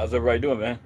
How's everybody doing, man?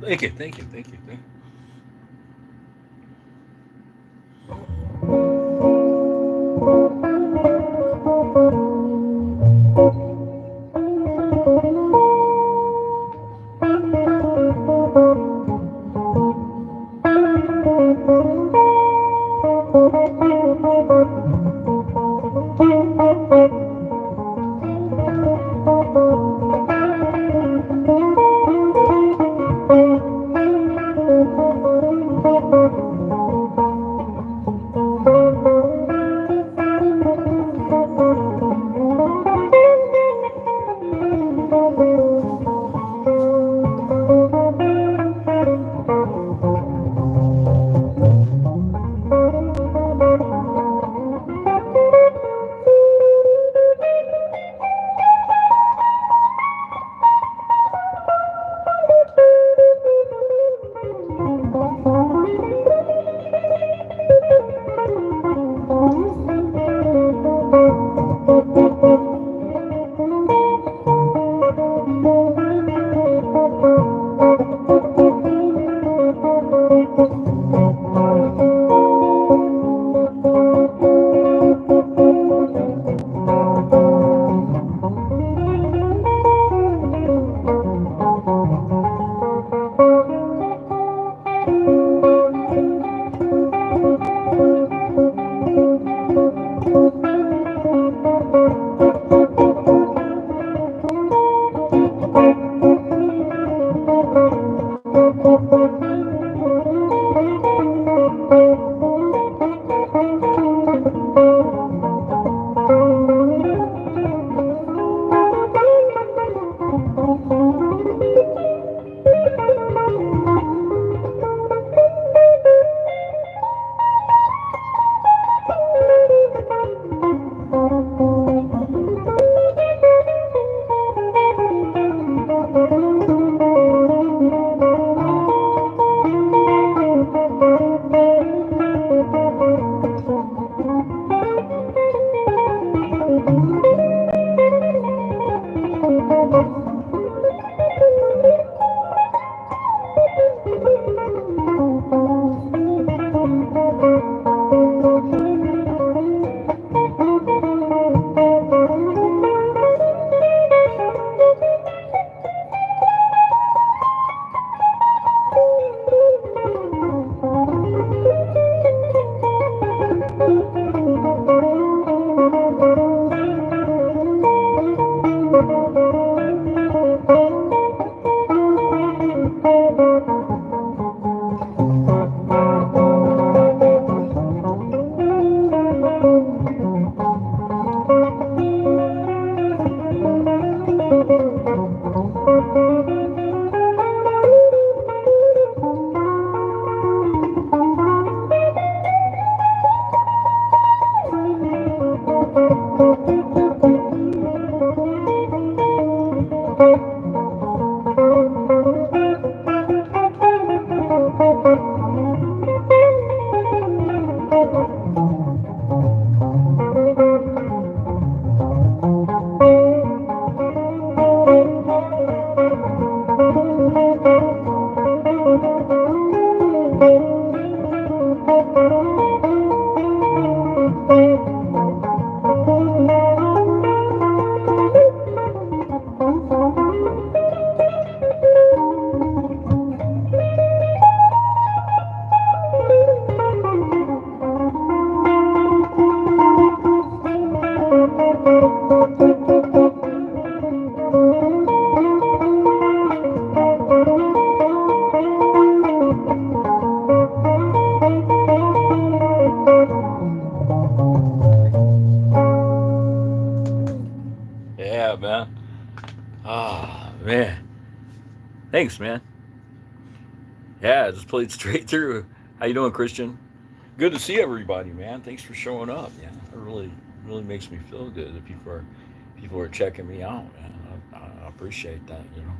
Thank you, thank you, thank you. Thank you. Yeah, man. Ah, man. Thanks, man. Yeah, just played straight through. How you doing, Christian? Good to see everybody, man. Thanks for showing up. Yeah, it really makes me feel good that people are checking me out, man. I appreciate that. You know.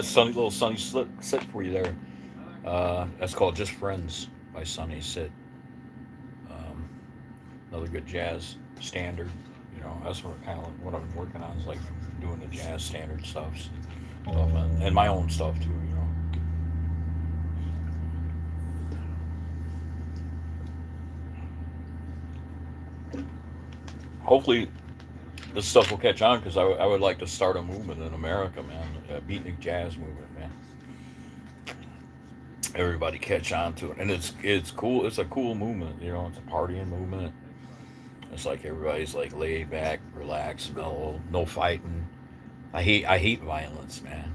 that's Sunny Sit for you there. That's called Just Friends by Sunny Sit. Um, Another good jazz standard. That's what kind of what I've been working on is like doing the jazz standard stuff, and my own stuff too. Hopefully this stuff will catch on because I would like to start a movement in America, man, a beatnik jazz movement, man. Everybody catch on to it, and it's cool. It's a cool movement, It's a partying movement. It's like everybody's like laid back, relaxed, mellow, no fighting. I hate violence, man.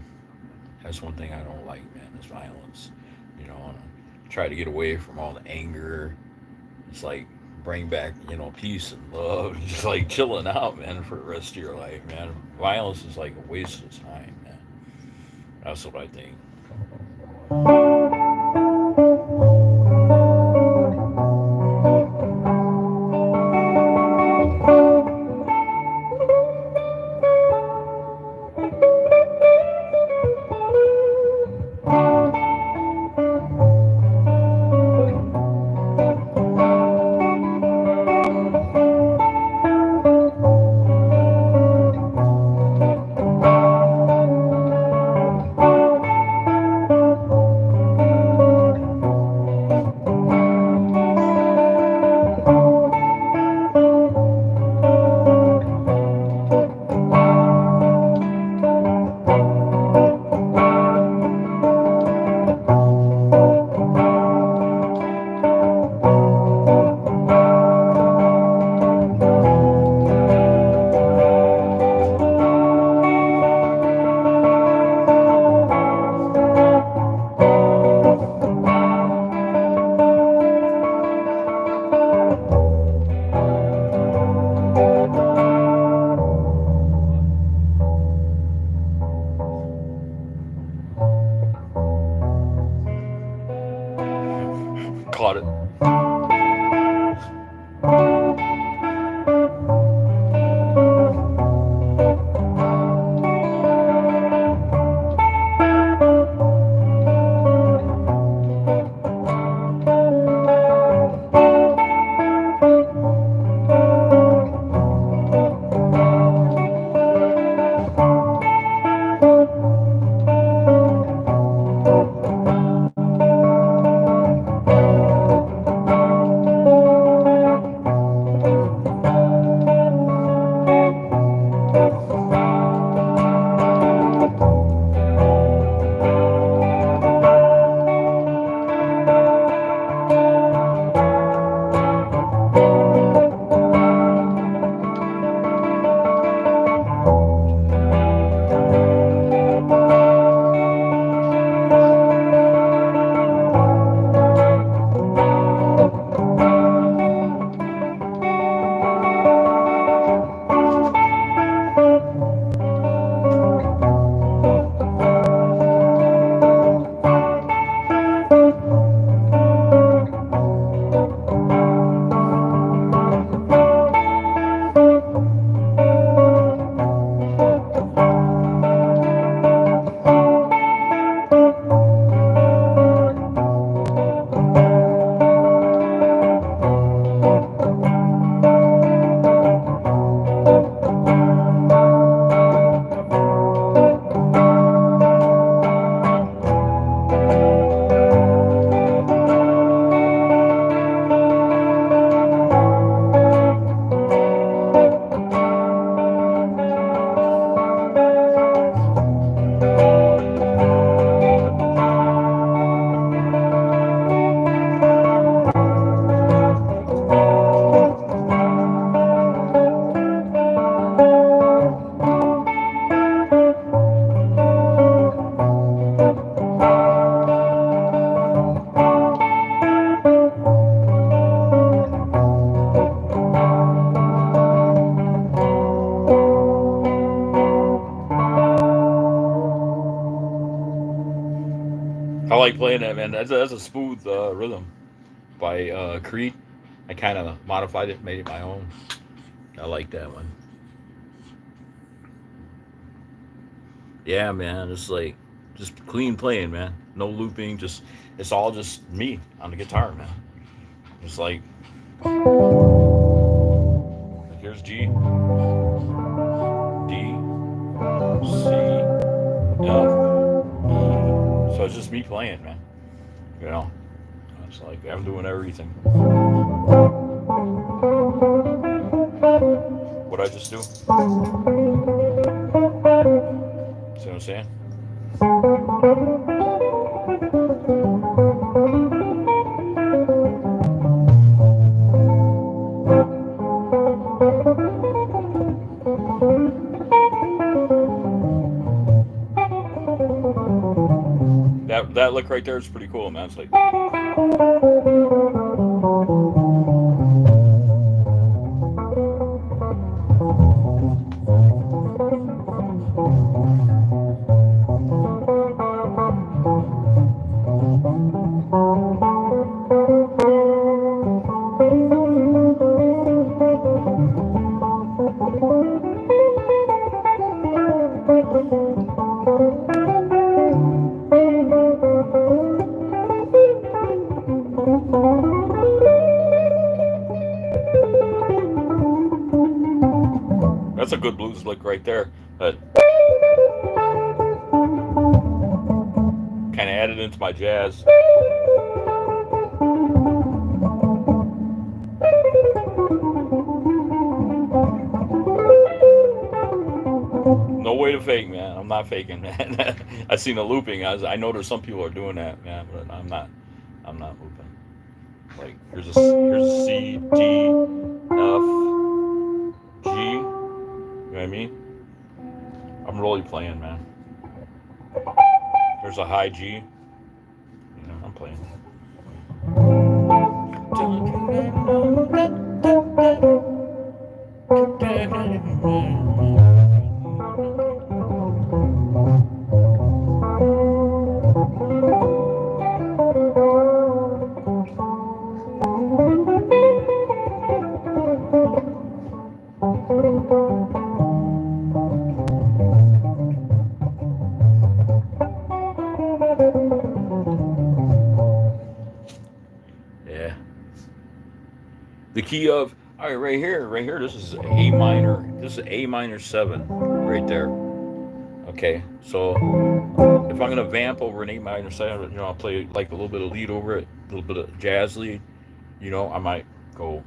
That's one thing I don't like, man. Is violence. And I try to get away from all the anger. It's like bring back peace and love, just like chilling out, man, for the rest of your life, man. Violence is like a waste of time, man. That's what I think. Caught it. I like playing that, man. That's a smooth rhythm by Creed. I kind of modified it, made it my own. I like that one. Yeah, man. It's like Just clean playing, man. No looping. Just it's all just me on the guitar, man. It's like here's G, D, C, F, E. So it's just me playing, man. You know, it's like I'm doing everything. What I just do? See what I'm saying? That lick right there is pretty cool, man. It's like that's a good blues lick right there. But kind of added into my jazz. No way to fake, man. I'm not faking, man. I seen the looping. I know there's some people are doing that, man, but I'm not. I'm not looping. Like here's a C, D, F, G. You know what I mean? I'm really playing, man. There's a high G. You know, I'm playing. Yeah. The key of all right, right here. This is A minor. This is A minor 7, right there. Okay, so if I'm gonna vamp over an A minor 7, you know, I'll play like a little bit of lead over it, a little bit of jazz lead. You know, I might go.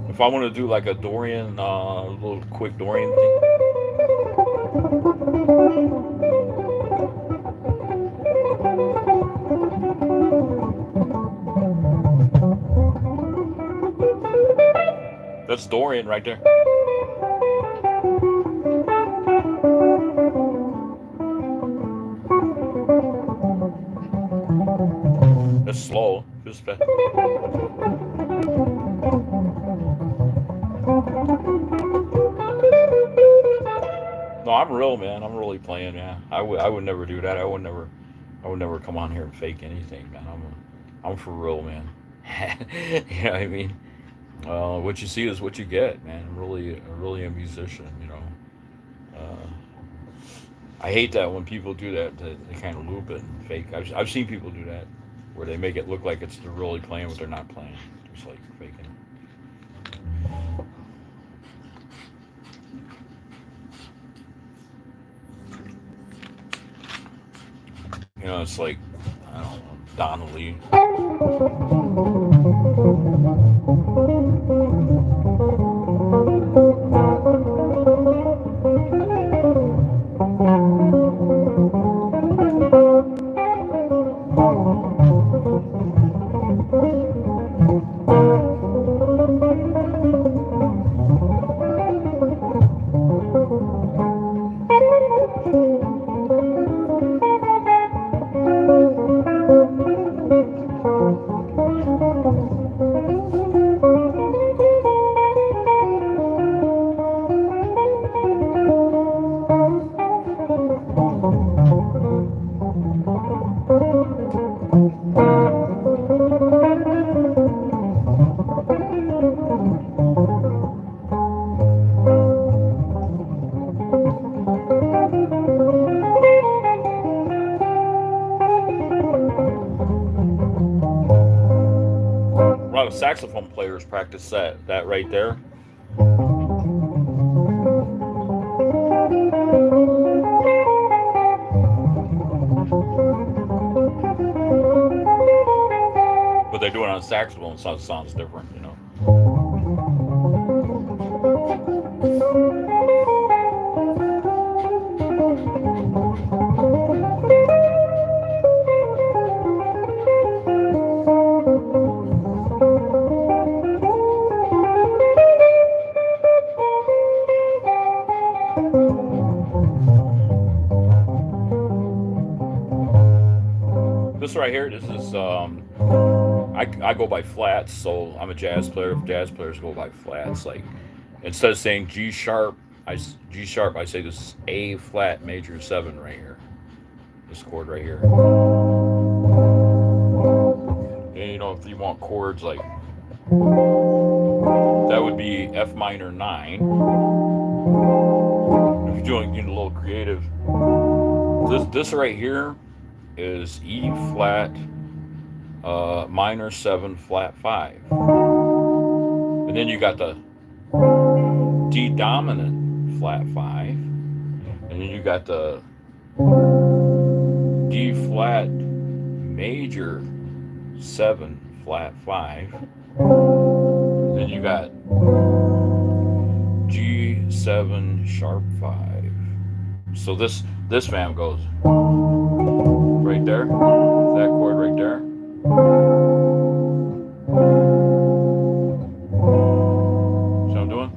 If I want to do like a Dorian, little quick Dorian thing. That's Dorian right there. That's slow. Just no, I'm real, man. I'm really playing, man. I would never do that. I would never come on here and fake anything, man. I'm for real, man. You know what I mean? What you see is what you get, man. I'm really a musician, you know. I hate that when people do that. They kind of loop it and fake. I've seen people do that, where they make it look like they're really playing, but they're not playing. It's like faking. You know, it's like I don't know, Donnelly. saxophone players practice that right there. But they do it on saxophone, so it sounds different, you know. This right here, this is I go by flats, so I'm a jazz player. Jazz players go by flats. Like instead of saying G sharp, G sharp. I say this is A flat major 7 right here. This chord right here. And you know, if you want chords like that, would be F minor 9. If you're doing getting a little creative, this right here is E flat minor 7 flat 5, and then you got the D dominant flat 5, and then you got the D flat major 7 flat 5, and then you got G7 sharp 5. So this fam goes right there, that chord right there. See what I'm doing?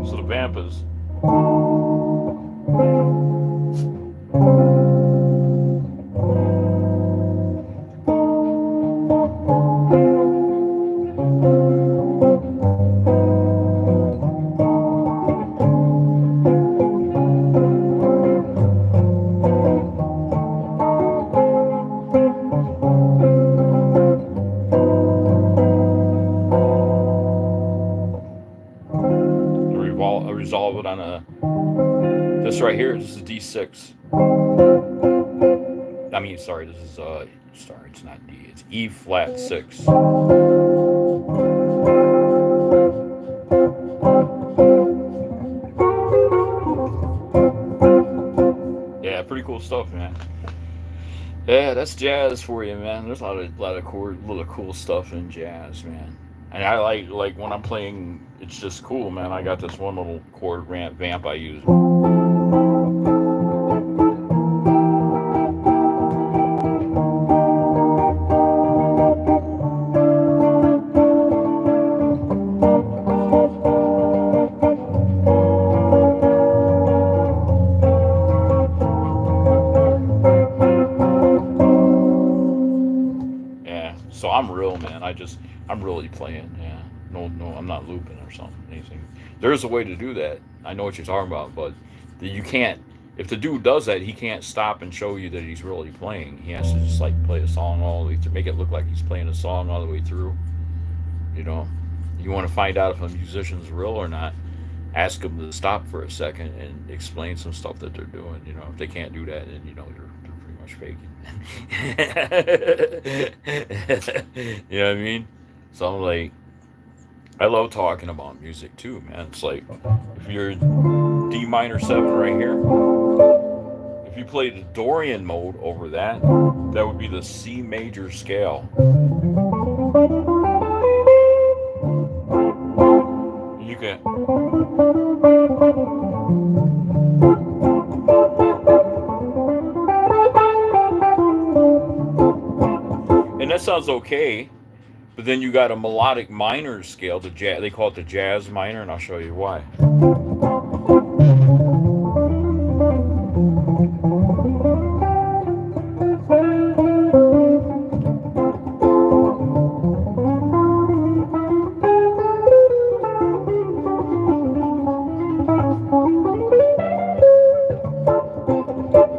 So the vamp is resolve it on a, this right here, this is D6. I mean, sorry, this is, sorry, it's not D, it's E flat 6. Yeah, pretty cool stuff, man. Yeah, that's jazz for you, man. There's a lot of cool stuff in jazz, man. And I like when I'm playing, it's just cool, man. I got this one little chord vamp I use. Yeah, so I'm real, man. I'm really playing, yeah. No, I'm not looping or something, anything. There's a way to do that. I know what you're talking about, but you can't, if the dude does that, he can't stop and show you that he's really playing. He has to just like play a song all the way through, make it look like he's playing a song all the way through. You know, you want to find out if a musician's real or not, ask them to stop for a second and explain some stuff that they're doing. You know, if they can't do that, then you know they're pretty much faking. You know what I mean? So I'm like, I love talking about music too, man. It's like, if you're D minor 7 right here, if you play the Dorian mode over that, that would be the C major scale. You can. And that sounds okay. But then you got a melodic minor scale, they call it the jazz minor, and I'll show you why.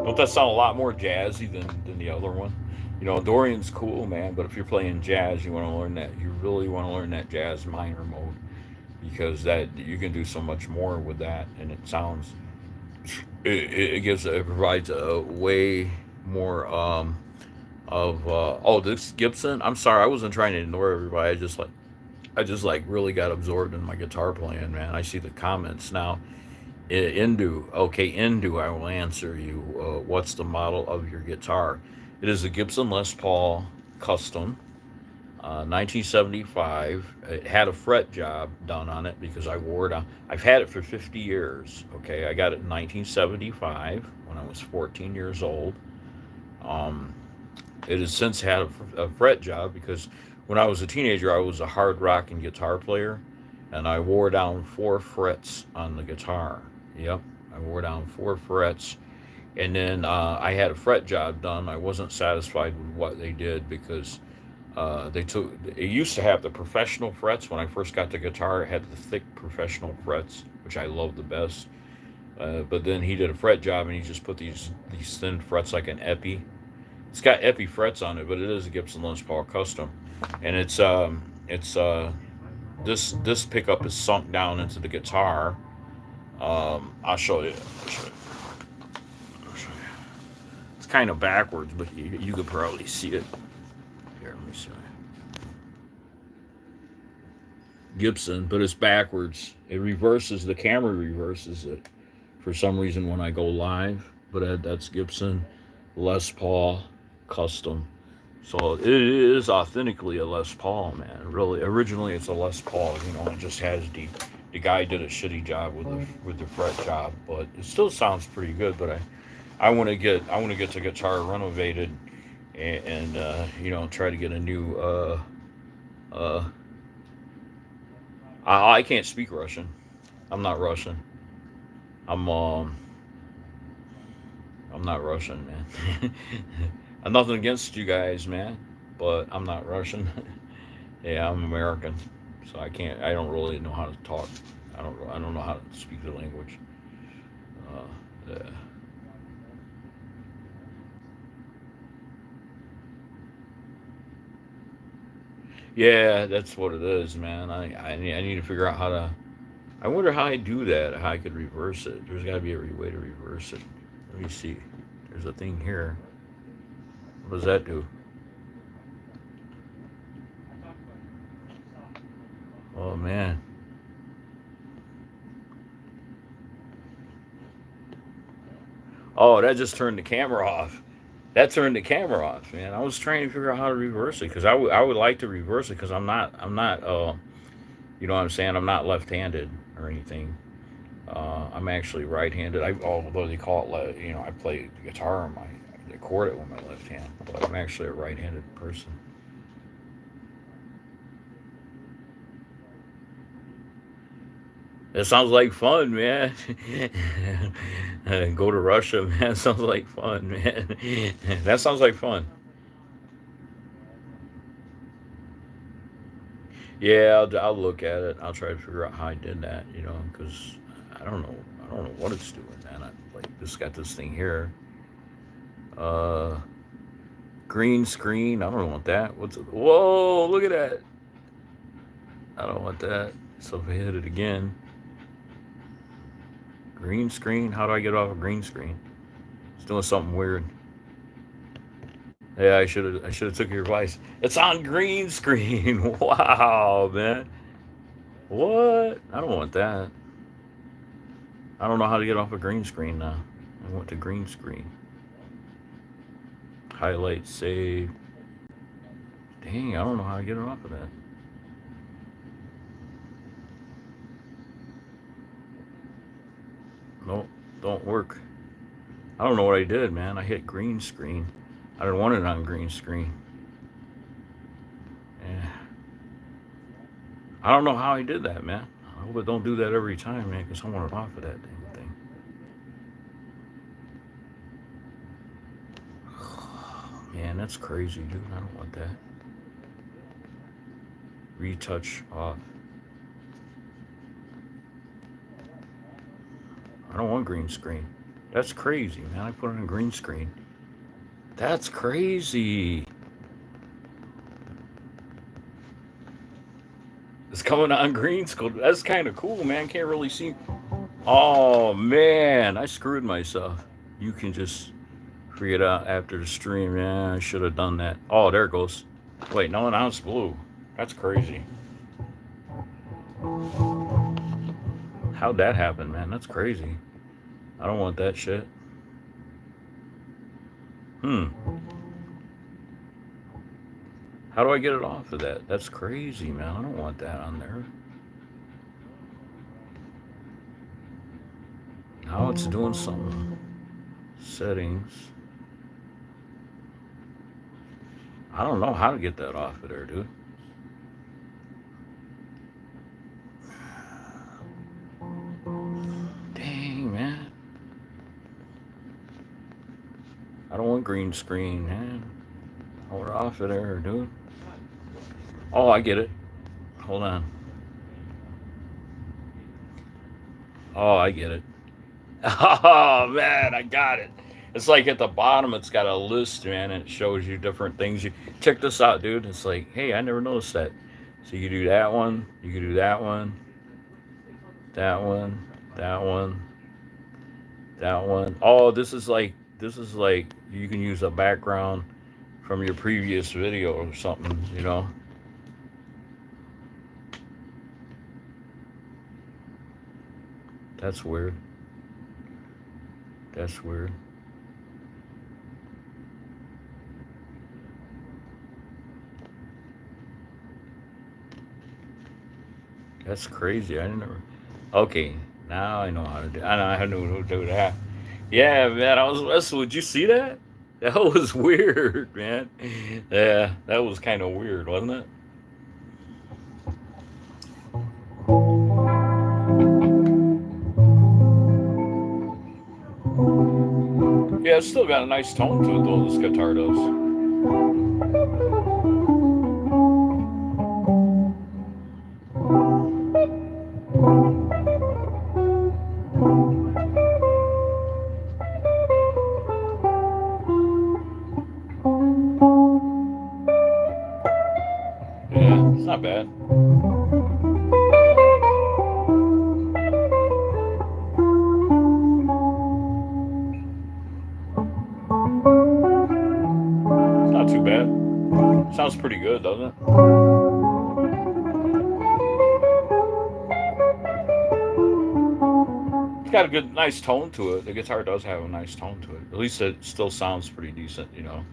Don't But that sounds a lot more jazzy than the other one. You know, Dorian's cool, man. But if you're playing jazz, you want to learn that. You really want to learn that jazz minor mode because that you can do so much more with that, and it sounds it provides a way more of oh, this Gibson. I'm sorry, I wasn't trying to ignore everybody. I just like really got absorbed in my guitar playing, man. I see the comments now. Indu, okay, Indu, I will answer you. What's the model of your guitar? It is a Gibson Les Paul Custom, 1975. It had a fret job done on it because I wore it on. I've had it for 50 years. Okay, I got it in 1975 when I was 14 years old. Um, it has since had a fret job because when I was a teenager, I was a hard rock and guitar player, and I wore down 4 frets on the guitar. Yep, I wore down 4 frets, and then I had a fret job done. I wasn't satisfied with what they did because they took. It used to have the professional frets when I first got the guitar. It had the thick professional frets, which I love the best. But then he did a fret job, and he just put these thin frets like an epi. It's got epi frets on it, but it is a Gibson Les Paul Custom, and this pickup is sunk down into the guitar. I'll show you. I'll show you. It's kind of backwards, but you could probably see it. Here, let me see. Gibson, but it's backwards. It reverses. The camera reverses it for some reason when I go live. But that's Gibson Les Paul Custom. So it is authentically a Les Paul, man. Really, originally it's a Les Paul. You know, it just has the guy did a shitty job with the fret job, but it still sounds pretty good. But I want to get the guitar renovated and you know, try to get a new uh I can't speak Russian. I'm not Russian. I'm I'm not Russian, man. I'm nothing against you guys, man, but I'm not Russian. Yeah, I'm American, so I don't really know how to talk. I don't know how to speak the language. Yeah. Yeah, that's what it is, man. I need to figure out how to. I wonder how I do that. How I could reverse it. There's got to be a way to reverse it. Let me see. There's a thing here. What does that do? Oh man. Oh, that just turned the camera off. That turned the camera off, man. I was trying to figure out how to reverse it because I would like to reverse it because I'm not you know what I'm saying, I'm not left-handed or anything. I'm actually right-handed. Although they call it, you know, I play the guitar on my, I record it with my left hand, but I'm actually a right-handed person. It sounds like fun, man. Go to Russia, man. Sounds like fun, man. That sounds like fun. Yeah, I'll look at it. I'll try to figure out how I did that, you know, because I don't know. I don't know what it's doing, man. I like just got this thing here. Uh, green screen. I don't want that. What's it? Whoa! Look at that. I don't want that. So if I hit it again, green screen. How do I get off a green screen? It's doing something weird. Yeah, I should have took your advice. It's on green screen. Wow, man. What? I don't want that. I don't know how to get off a green screen now. I went to green screen. Highlight, save. Dang, I don't know how to get it off of that. Nope, don't work. I don't know what I did, man. I hit green screen. I didn't want it on green screen. Yeah. I don't know how I did that, man. I hope it don't do that every time, man, because I want it off of that dang thing. Man, that's crazy, dude. I don't want that. Retouch off. I don't want green screen. That's crazy, man. I put it on green screen. That's crazy. It's coming on green screen. That's kind of cool, man. Can't really see. Oh man, I screwed myself. You can just figure it out after the stream. Yeah, I should have done that. Oh, there it goes. Wait, no, now it's blue. That's crazy. How'd that happen, man? That's crazy. I don't want that shit. Hmm. How do I get it off of that? That's crazy, man. I don't want that on there. Now it's doing something. Settings. I don't know how to get that off of there, dude. Dang, man. I don't want green screen, man. I want it off of there, dude. Oh, I get it. Hold on. Oh, I get it. Oh, man, I got it. It's like at the bottom, it's got a list, man, and it shows you different things. You check this out, dude. It's like, hey, I never noticed that. So you can do that one, you can do that one, that one, that one, that one. Oh, this is like you can use a background from your previous video or something, you know. That's weird. That's weird. That's crazy. I never. Okay, now I know how to do. I know how to do that. Yeah, man. I was messing. Would you see that? That was weird, man. Yeah, that was kind of weird, wasn't it? Yeah, it's still got a nice tone to it, though. This guitar does. Yeah, it's not bad. It's not too bad. Sounds pretty good, doesn't it? It's got a good, nice tone to it. The guitar does have a nice tone to it. At least it still sounds pretty decent, you know.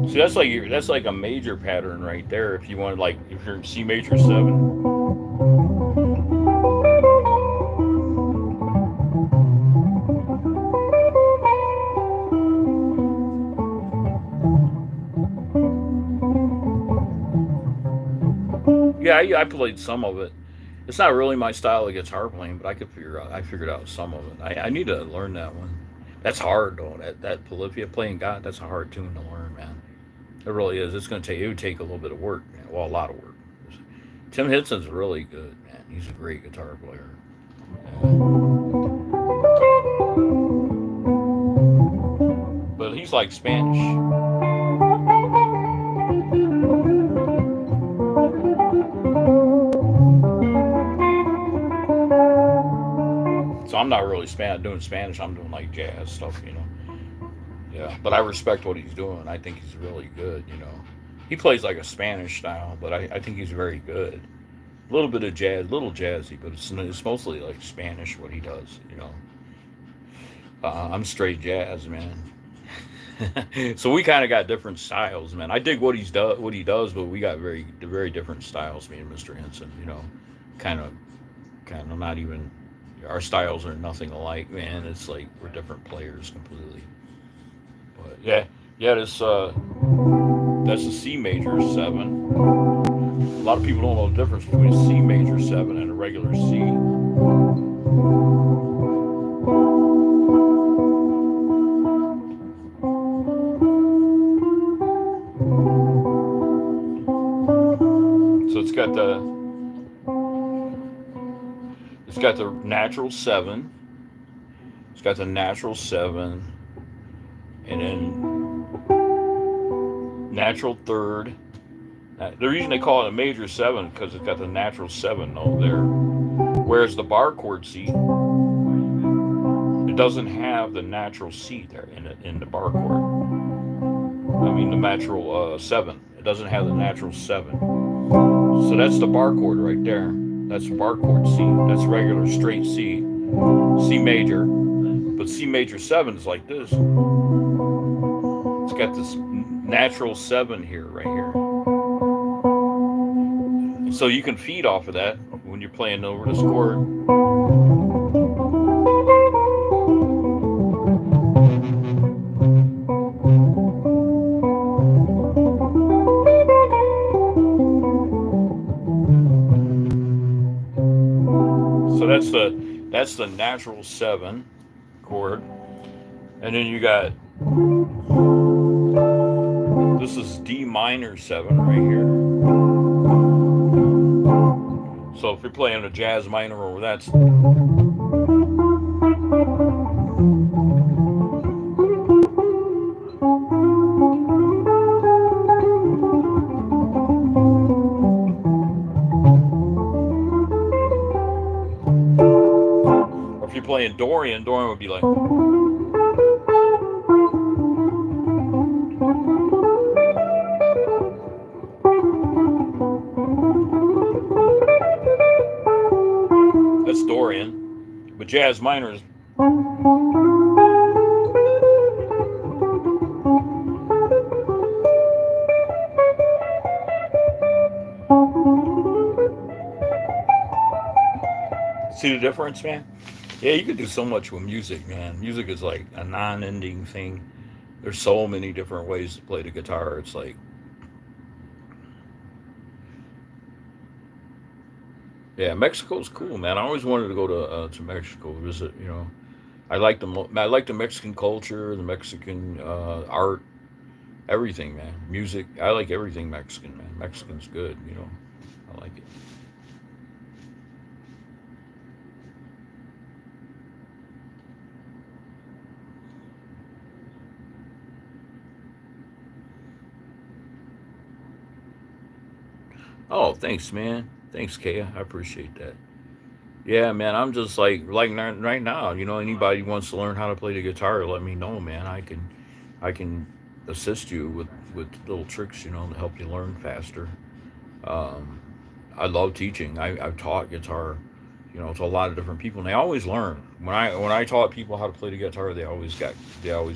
See, that's like a major pattern right there. If you want, like, if you're in C major seven. Yeah, I played some of it. It's not really my style of guitar playing, but I could figure out. I figured out some of it. I need to learn that one. That's hard though. That Polyphia playing God. That's a hard tune to learn, man. It really is. It's gonna take. It would take a little bit of work, man. Well, a lot of work. Tim Henson's really good, man. He's a great guitar player. But he's like Spanish. So I'm not really doing Spanish. I'm doing like jazz stuff, you know. Yeah, but I respect what he's doing. I think he's really good, you know. He plays like a Spanish style, but I think he's very good. A little bit of jazz, little jazzy, but it's mostly like Spanish what he does, you know. I'm straight jazz, man. So we kind of got different styles, man. I dig what he does, but we got very different styles, me and Mr. Henson, you know. Kind of, kind of not even. Our styles are nothing alike, man. It's like we're different players completely. But yeah, yeah. That's a C major seven. A lot of people don't know the difference between a C major seven and a regular C. got the natural 7. It's got the natural 7, and then natural third. The reason they call it a major 7 because it's got the natural 7 note there. Whereas the bar chord C, it doesn't have the natural C there in the bar chord. I mean the natural 7. It doesn't have the natural 7. So that's the bar chord right there. That's the bar chord C. That's regular straight C. C major. But C major 7 is like this. It's got this natural 7 here, right here. So you can feed off of that when you're playing over this chord. So that's the natural 7 chord. And then you got, this is D minor 7 right here. So if you're playing a jazz minor over that's, or if you're playing Dorian would be like, that's Dorian. But jazz minor is, see the difference, man? Yeah, you can do so much with music, man. Music is like a non-ending thing. There's so many different ways to play the guitar. It's like, yeah, Mexico's cool, man. I always wanted to go to Mexico, visit. You know, I like the Mexican culture, the Mexican art, everything, man. Music, I like everything Mexican, man. Mexican's good, you know. I like it. Oh, thanks, man. Thanks, Kaya. I appreciate that. Yeah, man. I'm just like right now. You know, anybody wants to learn how to play the guitar, let me know, man. I can assist you with little tricks, you know, to help you learn faster. Um, I love teaching. I've taught guitar, you know, to a lot of different people, and they always learn. When I taught people how to play the guitar, they always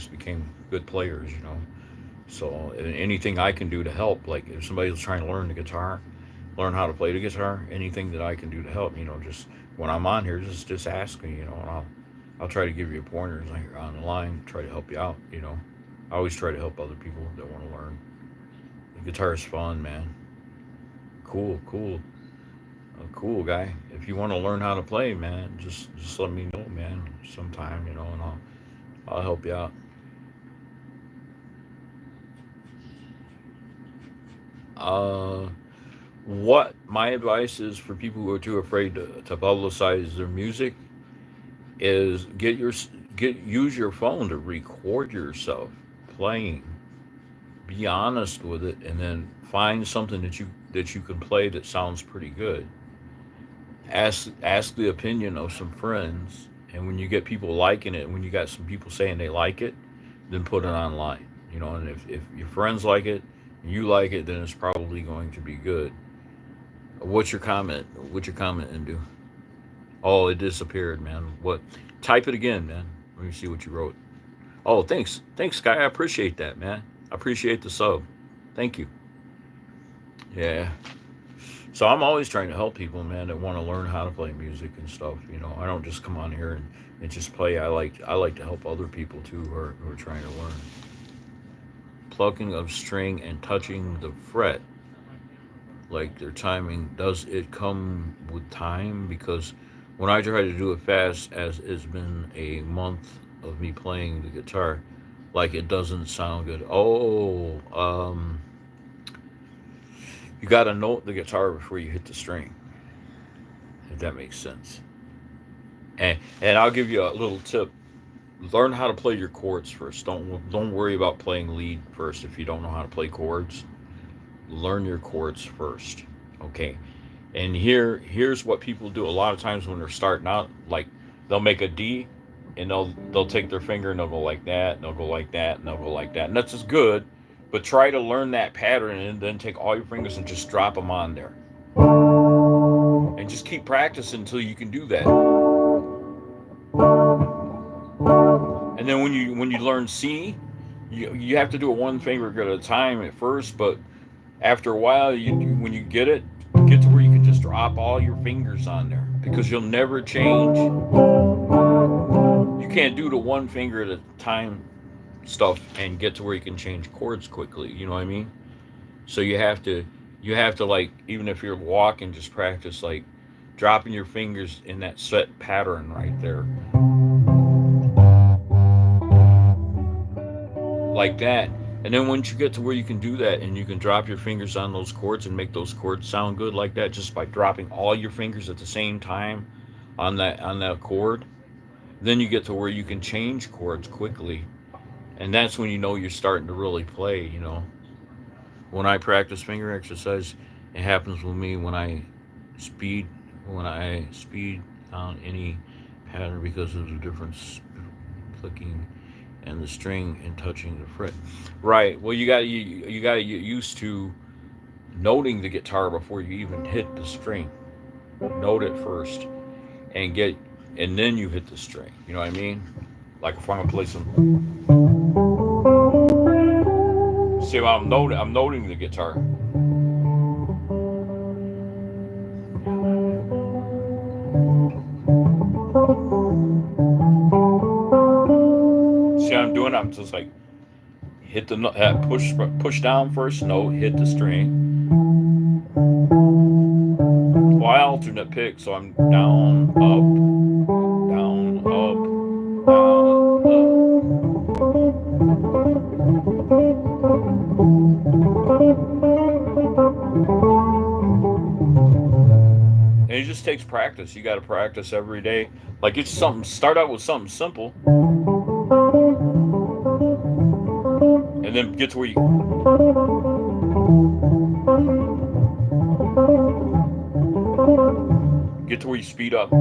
became good players, you know. So anything I can do to help, like if somebody's trying to learn the guitar, learn how to play the guitar, anything that I can do to help, you know, just when I'm on here, just ask me, you know, and I'll try to give you pointers on the line, try to help you out, you know. I always try to help other people that want to learn. The guitar is fun, man. Cool, cool. Cool guy. If you want to learn how to play, man, just let me know, man, sometime, you know, and I'll help you out. Uh, what my advice is for people who are too afraid to publicize their music is use your phone to record yourself playing. Be honest with it, and then find something that you can play that sounds pretty good. Ask the opinion of some friends, and when you get people liking it, when you got some people saying they like it, then put it online, you know. And if your friends like it and you like it, then it's probably going to be good. What's your comment and do? Oh, it disappeared, man. What? Type it again, man. Let me see what you wrote. Oh, thanks Sky. I appreciate that, man. I appreciate the sub. Thank you. Yeah. So I'm always trying to help people, man, that want to learn how to play music and stuff. You know, I don't just come on here and just play. I like to help other people too who are trying to learn. Plucking of string and touching the fret, like their timing, does it come with time? Because when I try to do it fast, as it's been a month of me playing the guitar, like it doesn't sound good. Oh, you got to note the guitar before you hit the string, if that makes sense. And I'll give you a little tip. Learn how to play your chords first. Don't worry about playing lead first if you don't know how to play chords. Learn your chords first. Okay. And here's what people do a lot of times when they're starting out. Like, they'll make a D, and they'll take their finger and they'll go like that, and they'll go like that, and they'll go like that. And that's just good, but try to learn that pattern and then take all your fingers and just drop them on there. And just keep practicing until you can do that. And then when you learn C, you have to do it one finger at a time at first, but after a while, when you get to where you can just drop all your fingers on there, because you'll never change. You can't do the one finger at a time stuff and get to where you can change chords quickly. You know what I mean? So you have to like, even if you're walking, just practice like dropping your fingers in that set pattern right there, like that. And then once you get to where you can do that and you can drop your fingers on those chords and make those chords sound good like that, just by dropping all your fingers at the same time on that chord, then you get to where you can change chords quickly. And that's when you know you're starting to really play, When I practice finger exercise, it happens with me speed when I speed on any pattern, because of the difference clicking and the string and touching the fret. Right. Well, you got to get used to noting the guitar before you even hit the string. Note it first, and then you hit the string. You know what I mean? Like if I'm gonna play some, see, I'm noting the guitar. See how I'm doing? I'm just like hit the push down first note, hit the string. Well, I alternate pick, so I'm down, up, down, up, and it just takes practice. You got to practice every day. Like, it's something. Start out with something simple, and then get to where you speed up.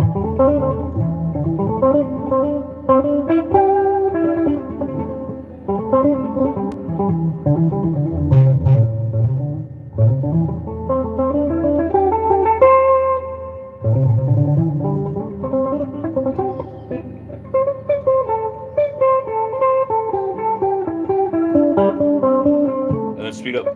And then speed up.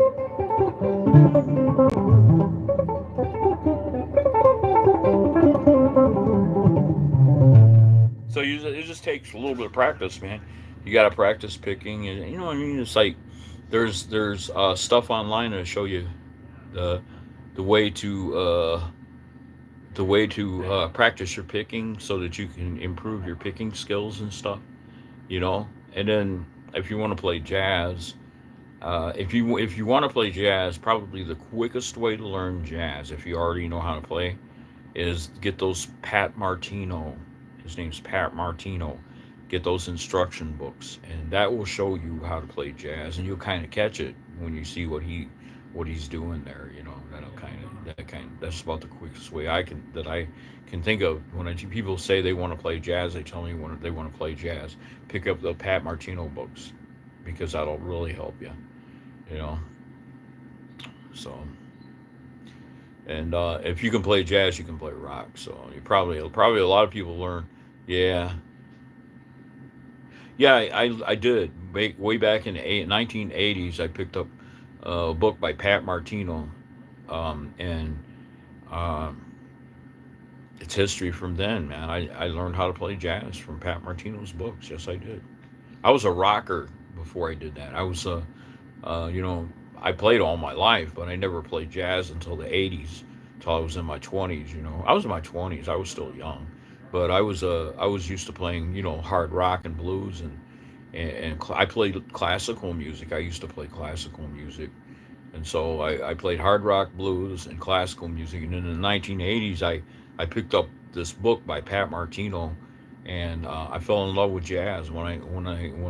So it just takes a little bit of practice, man. You got to practice picking, and you know what I mean. It's like there's stuff online to show you the the way to practice your picking, so that you can improve your picking skills and stuff. And then if you want to play jazz, if you want to play jazz, probably the quickest way to learn jazz, if you already know how to play, is get those Pat Martino. His name's Pat Martino. Get those instruction books, and that will show you how to play jazz, and you'll kind of catch it when you see what he's doing there. That's about the quickest way I can think of. When people say they want to play jazz, they tell me when they want to play jazz, pick up the Pat Martino books, because that'll really help you. You know. So, and if you can play jazz, you can play rock. So you probably a lot of people learn. Yeah, yeah, I did way back in the 1980s. I picked up a book by Pat Martino, and um, it's history from then, man. I learned how to play jazz from Pat Martino's books. Yes, I did. I was a rocker before I did that. I was I played all my life, but I never played jazz until the 80s, until I was in my 20s. I was in my 20s. I was still young, but I was used to playing, hard rock and blues, and I played classical music. I used to play classical music, and so I played hard rock, blues, and classical music. And in the 1980s, I picked up this book by Pat Martino, and I fell in love with jazz when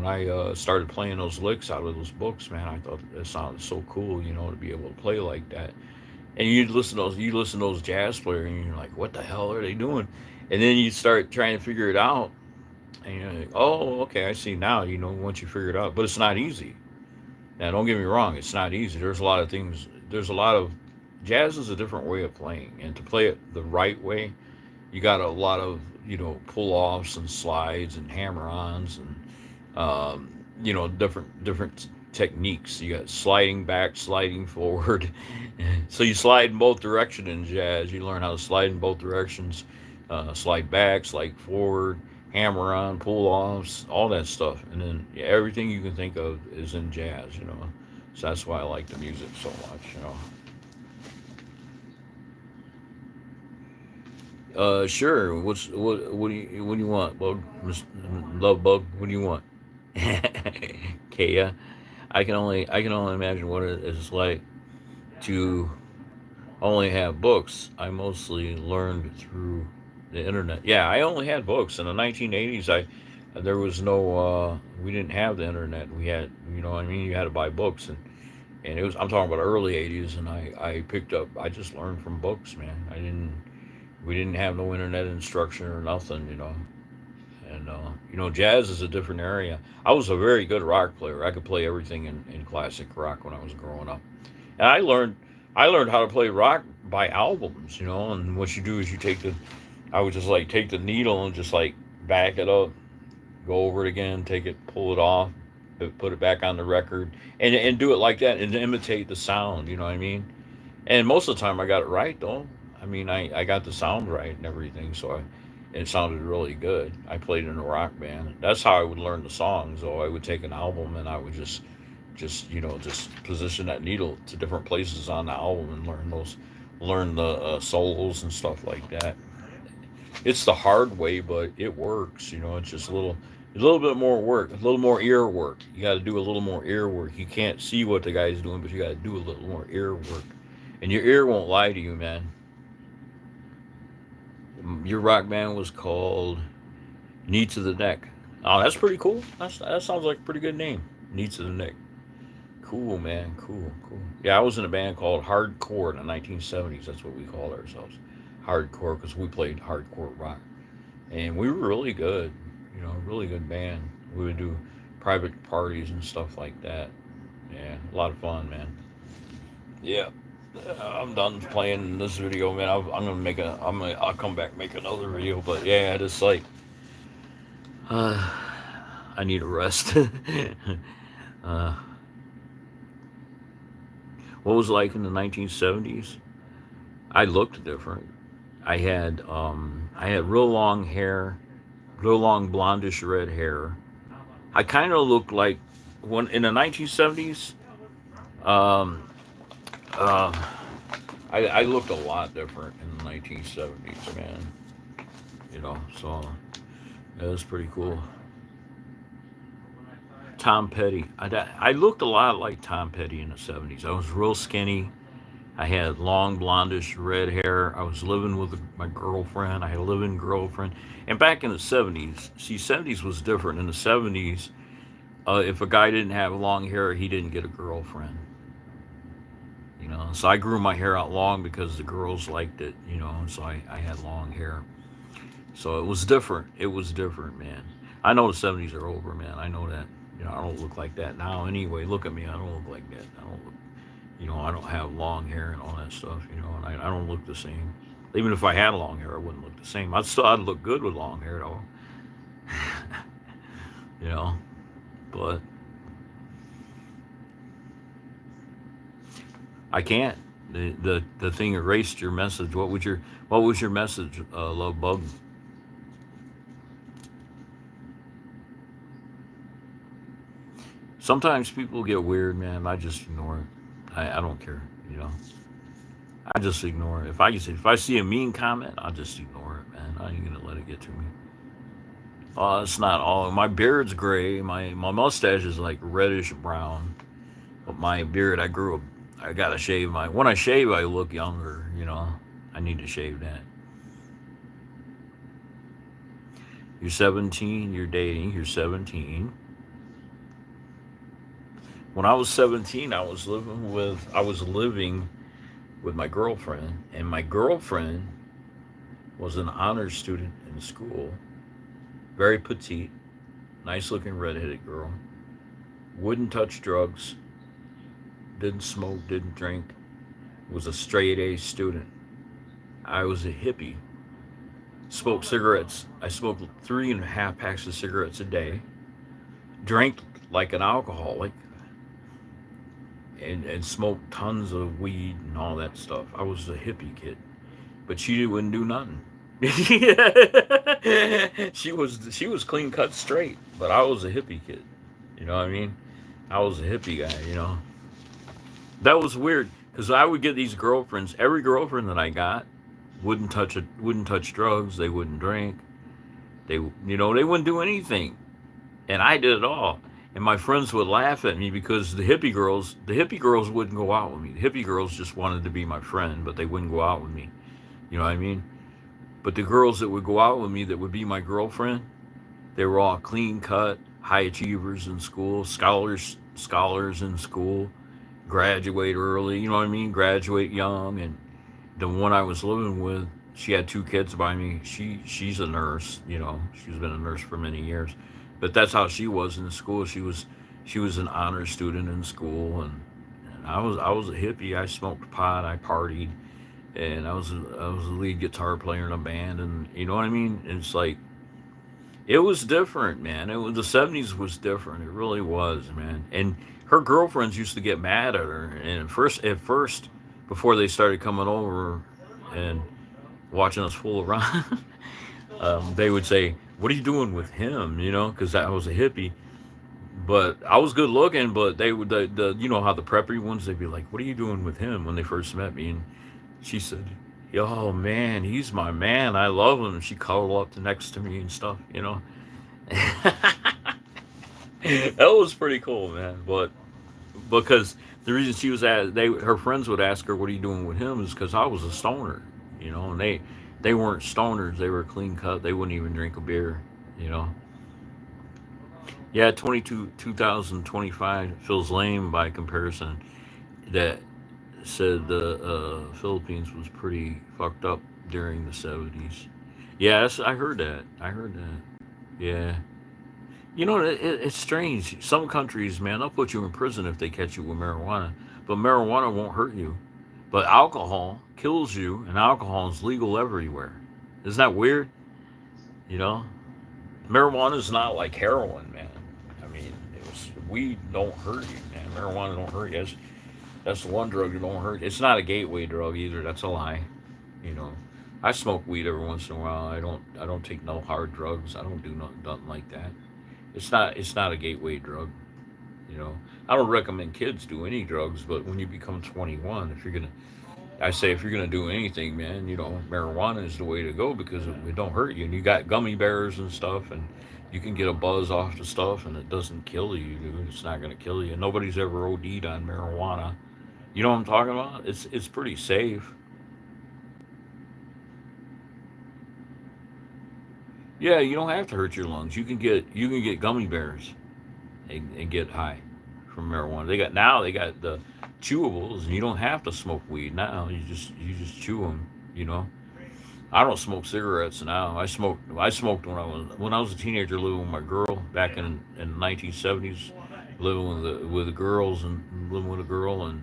I started playing those licks out of those books. Man, I thought it sounded so cool, to be able to play like that. And you listen to those jazz players, and you're like, what the hell are they doing? And then you start trying to figure it out, and you're like, oh, okay, I see now. Once you figure it out, but it's not easy. Now, don't get me wrong, it's not easy. There's a lot of things. There's a lot of jazz is a different way of playing, and to play it the right way, you got a lot of pull offs and slides and hammer ons and different techniques. You got sliding back, sliding forward. So you slide in both directions in jazz. You learn how to slide in both directions, slide back, slide forward, hammer on, pull offs, all that stuff. And then everything you can think of is in jazz. So that's why I like the music so much. Sure. What do you want, Bug? Love Bug. What do you want? Kaya. I can only imagine what it is like to only have books. I mostly learned through the internet. Yeah, I only had books in the 1980s. I There was no we didn't have the internet. We had, what I mean, you had to buy books, and it was, I'm talking about early 80s, and I just learned from books, man. We didn't have no internet instruction or nothing. And jazz is a different area. I was a very good rock player. I could play everything in classic rock when I was growing up. And I learned how to play rock by albums. And what you do is I would just like take the needle and just like back it up, go over it again, take it, pull it off, put it back on the record, and do it like that and imitate the sound. You know what I mean? And most of the time I got it right though. I mean, I got the sound right and everything, so it sounded really good. I played in a rock band. That's how I would learn the songs. Though I would take an album and I would just position that needle to different places on the album and learn the solos and stuff like that. It's the hard way, but it works. It's just a little bit more work, a little more ear work. You got to do a little more ear work. You can't see what the guy's doing, but you got to do a little more ear work, and your ear won't lie to you, man. Your rock band was called Knee to the Neck. Oh, that's pretty cool. That sounds like a pretty good name. Knee to the Neck. Cool, man. Cool, cool. Yeah, I was in a band called Hardcore in the 1970s. That's what we called ourselves. Hardcore, because we played hardcore rock. And we were really good. Really good band. We would do private parties and stuff like that. Yeah, a lot of fun, man. Yeah. I'm done playing this video, man. I'll come back and make another video. But yeah, just like uh, I need a rest. uh, what was it like in the 1970s? I looked different. I had real long hair, real long blondish red hair. I kind of looked like when in the 1970s. Um, uh, I looked a lot different in the 1970s, man. So it was pretty cool. Tom Petty. I looked a lot like Tom Petty in the 70s. I was real skinny. I had long blondish red hair. I was living with my girlfriend. I had a living girlfriend. And back in the 70s, see, 70s was different. In the 70s, if a guy didn't have long hair, he didn't get a girlfriend. So I grew my hair out long because the girls liked it. So I had long hair. So it was different. It was different, man. I know the 70s are over, man. I know that. I don't look like that now anyway. Look at me. I don't look like that. I don't look, I don't have long hair and all that stuff, and I don't look the same. Even if I had long hair, I wouldn't look the same. I'd look good with long hair, though. you know, but I can't. The thing erased your message. What was your message, Love Bug? Sometimes people get weird, man. I just ignore it. I don't care, you know. I just ignore it. If I see a mean comment, I'll just ignore it, man. I ain't gonna let it get to me. It's not all. My beard's gray. My mustache is like reddish brown. But my beard, I grew up. I gotta shave my. When I shave, I look younger. I need to shave that. You're 17, you're dating, you're 17. When I was 17, I was living with my girlfriend, and my girlfriend was an honors student in school, very petite, nice looking redheaded girl, wouldn't touch drugs, didn't smoke, didn't drink, was a straight A student. I was a hippie, smoked cigarettes. I smoked 3.5 packs of cigarettes a day, drank like an alcoholic, and smoked tons of weed and all that stuff. I was a hippie kid, but she wouldn't do nothing. She was clean cut straight, but I was a hippie kid. You know what I mean? I was a hippie guy. That was weird because I would get these girlfriends. Every girlfriend that I got wouldn't touch drugs. They wouldn't drink. They wouldn't do anything, and I did it all. And my friends would laugh at me because the hippie girls wouldn't go out with me. The hippie girls just wanted to be my friend, but they wouldn't go out with me. You know what I mean? But the girls that would go out with me, that would be my girlfriend, they were all clean cut, high achievers in school, scholars in school, graduate early. You know what I mean? Graduate young. And the one I was living with, she had 2 kids by me. She's a nurse. She's been a nurse for many years, but that's how she was in school. She was an honor student in school, and I was a hippie. I smoked pot. I partied, and I was a lead guitar player in a band, and you know what I mean. It's like it was different, man. The '70s was different. It really was, man. And her girlfriends used to get mad at her, and at first, before they started coming over and watching us fool around, they would say, "What are you doing with him?" Because I was a hippie, but I was good looking. But they would the how the preppy ones, they'd be like, "What are you doing with him?" When they first met me, and she said, "Yo, man, he's my man. I love him." And she cuddled up to next to me and stuff. That was pretty cool, man. But because the reason she was her friends would ask her, "What are you doing with him?" is because I was a stoner, and they weren't stoners. They were clean cut. They wouldn't even drink a beer, you know. Yeah, 2025 feels lame by comparison. That said the Philippines was pretty fucked up during the '70s. Yes, I heard that. I heard that. Yeah. It's strange. Some countries, man, they'll put you in prison if they catch you with marijuana, but marijuana won't hurt you. But alcohol kills you, and alcohol is legal everywhere. Isn't that weird? You know, marijuana is not like heroin, man. I mean, weed don't hurt you, man. Marijuana don't hurt you. That's the one drug that don't hurt. It's not a gateway drug either. That's a lie. You know, I smoke weed every once in a while. I don't take no hard drugs. I don't do nothing like that. It's not a gateway drug. You know, I don't recommend kids do any drugs, but when you become 21, if you're gonna do anything, man, marijuana is the way to go because it don't hurt you, and you got gummy bears and stuff, and you can get a buzz off the stuff, and it doesn't kill you, dude. It's not gonna kill you. Nobody's ever OD'd on marijuana. You know what I'm talking about? It's pretty safe. Yeah, you don't have to hurt your lungs. You can get gummy bears and get high from marijuana. They got the chewables, and you don't have to smoke weed now. You just chew them. You know. I don't smoke cigarettes now. I smoked when I was a teenager, living with my girl back in the 1970s, living with the girls and living with a girl and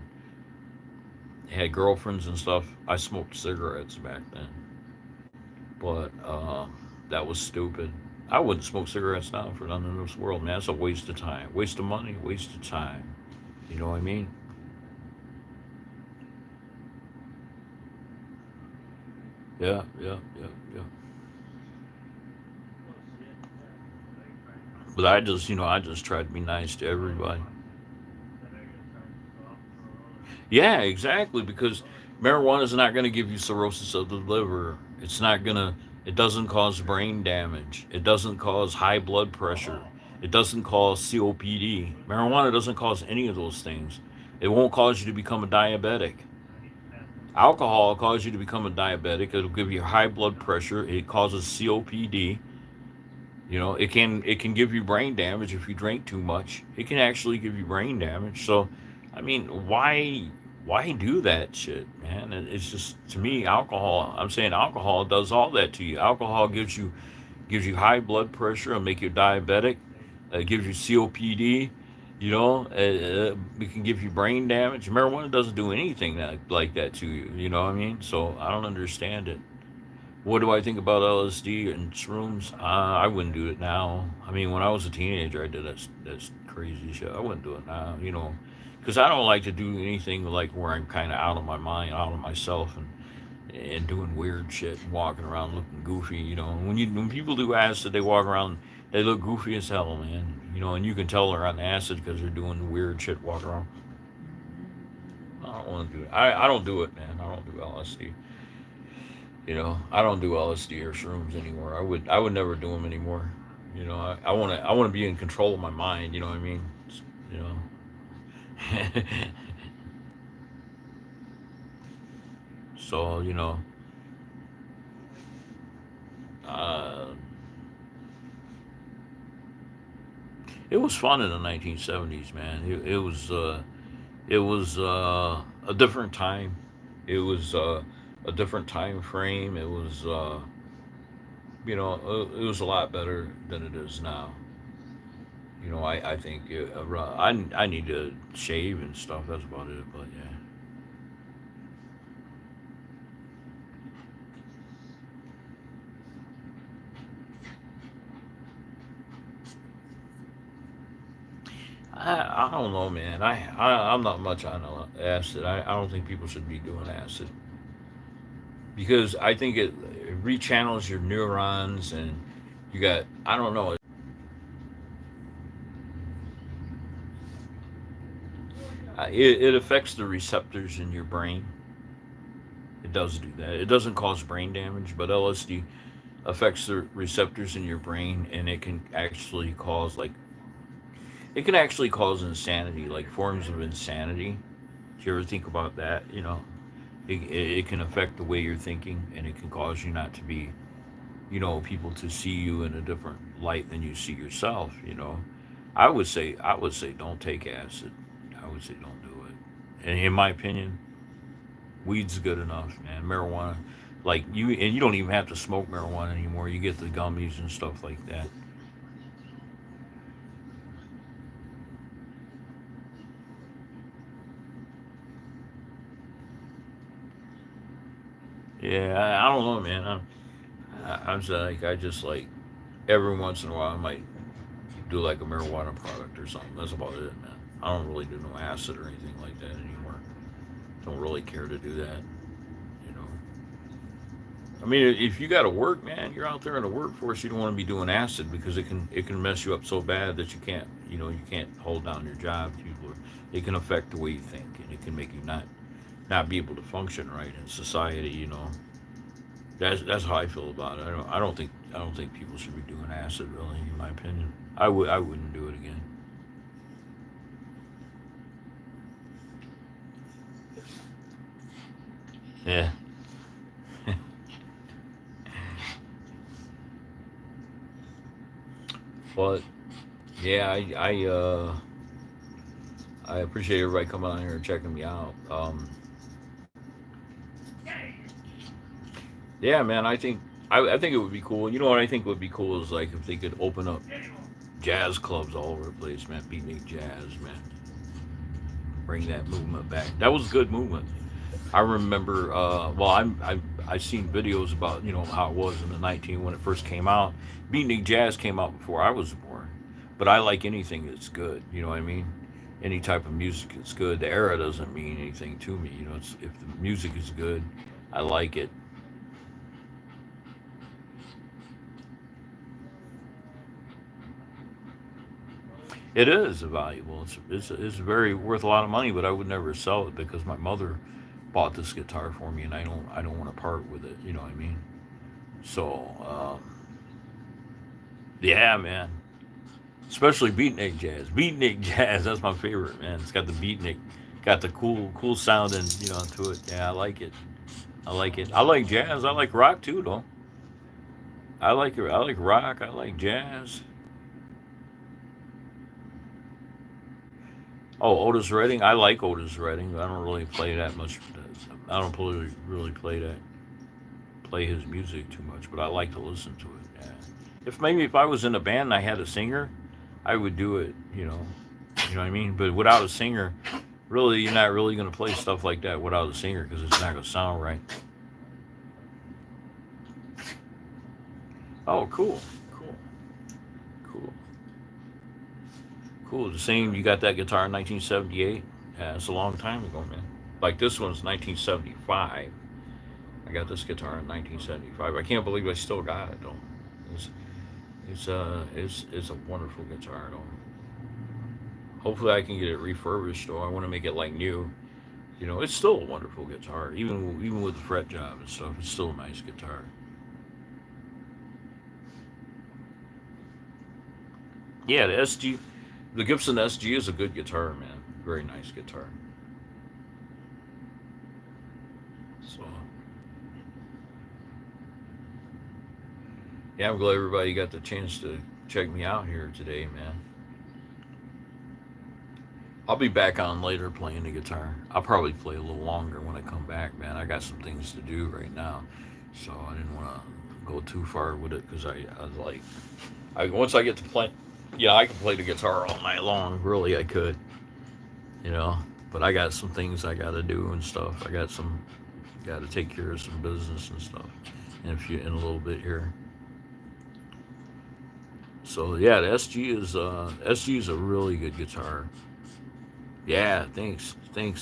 had girlfriends and stuff. I smoked cigarettes back then, but that was stupid. I wouldn't smoke cigarettes now for nothing in this world, man. It's a waste of time, waste of money, waste of time. You know what I mean? Yeah, yeah, yeah, yeah. But I just try to be nice to everybody. Yeah, exactly. Because marijuana is not going to give you cirrhosis of the liver. It doesn't cause brain damage. It doesn't cause high blood pressure. It doesn't cause COPD. Marijuana doesn't cause any of those things. It won't cause you to become a diabetic. Alcohol will cause you to become a diabetic. It'll give you high blood pressure. It causes COPD. You know, it can give you brain damage if you drink too much. It can actually give you brain damage. So, I mean, why do that shit, man? It's just, to me, alcohol. I'm saying alcohol does all that to you. Alcohol gives you high blood pressure and make you diabetic. It gives you COPD. You know, it can give you brain damage. Marijuana doesn't do anything like that to you. You know what I mean? So I don't understand it. What do I think about LSD and shrooms? I wouldn't do it now. I mean, when I was a teenager, I did that's crazy shit. I wouldn't do it now, you know, because I don't like to do anything like where I'm kind of out of my mind, out of myself, and doing weird shit and walking around looking goofy. You know, when people do acid, they walk around, they look goofy as hell, man. You know, and you can tell they're on acid because they're doing weird shit, walking around. I don't want to do it. I don't do it, man. I don't do LSD. You know, I don't do LSD or shrooms anymore. I would never do them anymore. You know, I want to be in control of my mind. You know what I mean? You know. So uh, it was fun in the 1970s, man. It was a different time. It was a different time frame. It was a lot better than it is now. You know, I think I need to shave and stuff. That's about it. But yeah, I don't know, man. I'm not much on acid. I don't think people should be doing acid because I think it rechannels your neurons and you got, I don't know. It affects the receptors in your brain. It does do that. It doesn't cause brain damage, but LSD affects the receptors in your brain, and it can actually cause insanity, like forms of insanity. Do you ever think about that? You know, it can affect the way you're thinking, and it can cause you not to be, people to see you in a different light than you see yourself. You know, I would say don't take acid. I would say don't do it. And in my opinion, weed's good enough, man. Marijuana, like you don't even have to smoke marijuana anymore. You get the gummies and stuff like that. Yeah, I don't know, man. I'm just like every once in a while I might do like a marijuana product or something. That's about it, man. I don't really do no acid or anything like that anymore. Don't really care to do that, you know. I mean, if you got to work, man, you're out there in the workforce. You don't want to be doing acid because it can mess you up so bad that you can't hold down your job. It can affect the way you think, and it can make you not be able to function right in society. You know, that's how I feel about it. I don't think people should be doing acid, really, in my opinion. I wouldn't do it again. Yeah, but yeah, I appreciate everybody coming on here and checking me out. Yeah, man, I think it would be cool. You know what I think would be cool is like if they could open up jazz clubs all over the place, man. Beatnik jazz, man. Bring that movement back. That was a good movement. I remember. Well, I seen videos about how it was in the 19 when it first came out. Beatnik jazz came out before I was born, but I like anything that's good. You know what I mean? Any type of music that's good. The era doesn't mean anything to me. You know, if the music is good, I like it. It is valuable. It's very worth a lot of money, but I would never sell it because my mother bought this guitar for me, and I don't want to part with it. You know what I mean? So yeah, man. Especially beatnik jazz. Beatnik jazz, that's my favorite, man. It's got the beatnik, got the cool sound and to it. Yeah, I like it. I like it. I like jazz. I like rock too, though. I like it. I like rock. I like jazz. Oh, Otis Redding. I like Otis Redding. I don't really play that much. I don't really play his music too much, but I like to listen to it. Yeah. If I was in a band and I had a singer, I would do it. You know what I mean. But without a singer, really, you're not really going to play stuff like that without a singer because it's not going to sound right. Oh, cool, cool, cool, cool. The same. You got that guitar in 1978. Yeah, it's a long time ago, man. Like this one's 1975. I got this guitar in 1975. I can't believe I still got it though. It's it's a wonderful guitar though. Hopefully I can get it refurbished though. I want to make it like new. It's still a wonderful guitar, even with the fret job and stuff. It's still a nice guitar. Yeah, the Gibson SG is a good guitar, man. Very nice guitar. So yeah, I'm glad everybody got the chance to check me out here today, man. I'll be back on later playing the guitar. I'll probably play a little longer when I come back, man. I got some things to do right now, so I didn't want to go too far with it because I was like, once I get to play, yeah, I can play the guitar all night long. Really, I could, you know. But I got some things I got to do and stuff. Got to take care of some business and stuff. In a little bit here. So yeah, the SG is a really good guitar. Yeah, thanks,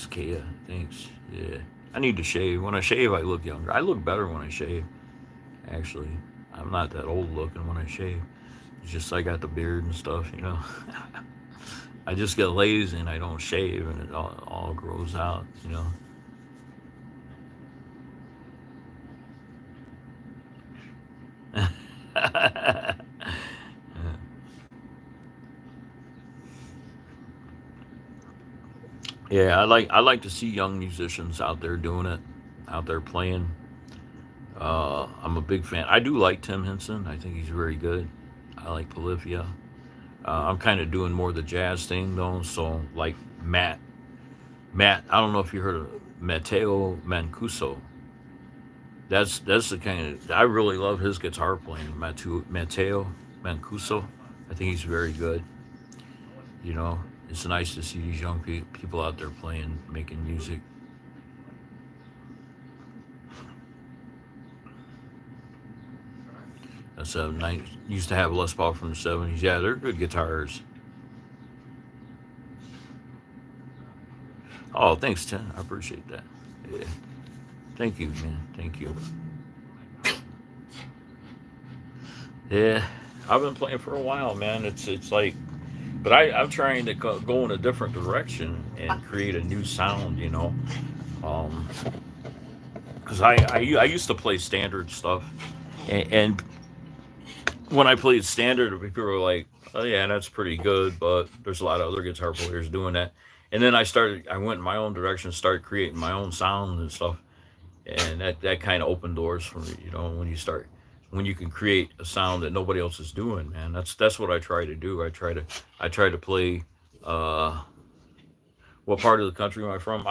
Kia, thanks. Yeah, I need to shave. When I shave, I look younger. I look better when I shave. Actually, I'm not that old looking when I shave. It's just I got the beard and stuff. I just get lazy and I don't shave, and it all grows out. Yeah, I like to see young musicians out there doing it, out there playing. I'm a big fan. I do like Tim Henson. I think he's very good. I like Polyphia. I'm kind of doing more the jazz thing though. So like Matt, I don't know if you heard of Matteo Mancuso. That's the kind of I really love his guitar playing. Matteo Mancuso. I think he's very good. You know, it's nice to see these young people out there playing, making music. That's a nice. Used to have Les Paul from the '70s. Yeah, they're good guitars. Oh, thanks, Tim. I appreciate that. Yeah. Thank you, man. Thank you. Yeah, I've been playing for a while, man. It's like, but I'm trying to go in a different direction and create a new sound. Um, because I used to play standard stuff, and when I played standard, people were like, "Oh yeah, that's pretty good," but there's a lot of other guitar players doing that. And then I went in my own direction, started creating my own sound and stuff, and that kind of opened doors for me. When you can create a sound that nobody else is doing, man. That's what I try to do. I try to play. Uh, what part of the country am I from?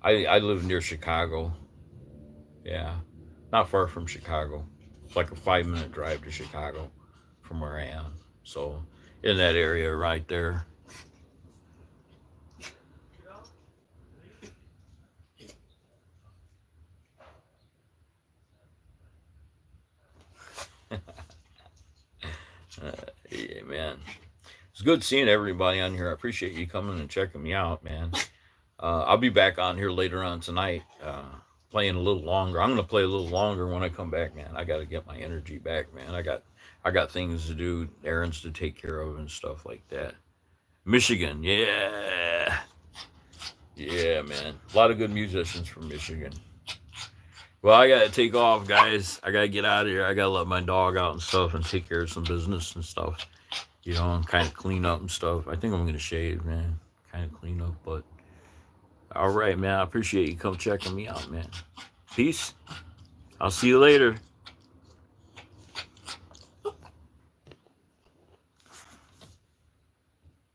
I live near Chicago. Yeah, not far from Chicago. It's like a 5 minute drive to Chicago from where I am. So in that area right there. Yeah, man. It's good seeing everybody on here. I appreciate you coming and checking me out, man. I'll be back on here later on tonight, playing a little longer. I'm gonna play a little longer when I come back, man. I got to get my energy back, man. I got things to do, errands to take care of, and stuff like that. Michigan, yeah, yeah, man. A lot of good musicians from Michigan. Well, I gotta take off, guys. I gotta get out of here. I gotta let my dog out and stuff, and take care of some business and stuff. And kind of clean up and stuff. I think I'm gonna shave, man. Kind of clean up, but all right, man. I appreciate you come checking me out, man. Peace. I'll see you later.